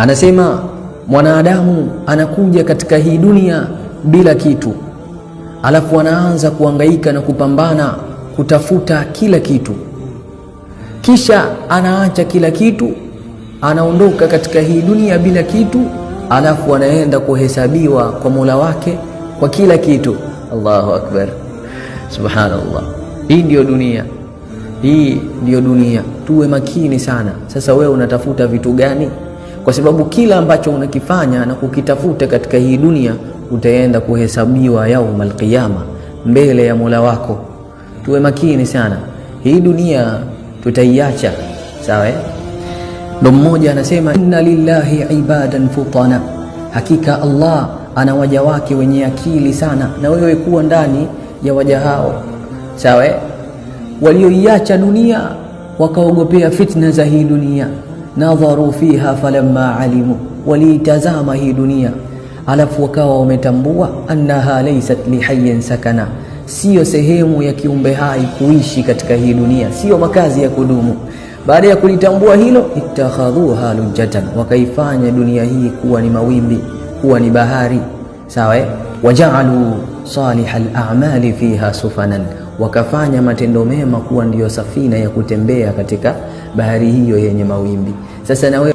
Anasema mwanadamu anakuja katika hii dunia bila kitu, alafu anaanza kuhangaika na kupambana kutafuta kila kitu, kisha anaacha kila kitu, anaondoka katika hii dunia bila kitu, alafu anaenda kuhesabiwa kwa Mola wake kwa kila kitu. Allahu akbar, subhanallah. Hii ndiyo dunia, hii ndiyo dunia. Tuwe makini sana. Sasa wewe unatafuta vitu gani? Kwa sababu kila ambacho unakifanya na kukitafuta katika hii dunia utaenda kuhesabiwa yaumal qiyama mbele ya Mola wako. Tuwe makini sana, hii dunia tutaiacha, sawa? Ndo mmoja anasema inna lillahi ibadan futana, hakika Allah ana waja wake wenye akili sana, na wewe kuwa ndani ya waja hao, sawa? Walioiacha dunia wakaogopea fitna za hii dunia, nadharu fiha falamma alimu, waliitazama hii dunia alafu wakawa wametambua annaha laysat lihayyin sakana, sio sehemu ya kiumbe hai kuishi katika hii dunia, sio makazi ya kudumu. Baada ya kulitambua hilo, ittakhadhuha lujatan, wakaifanya dunia hii kuwa ni mawimbi, kuwa ni bahari, sawa? Waja'alu salihal a'mali fiha sufanan, wakafanya matendo mema kuwa ndiyo safina ya kutembea katika bahari hiyo yenye mawimbi. Sasa na wewe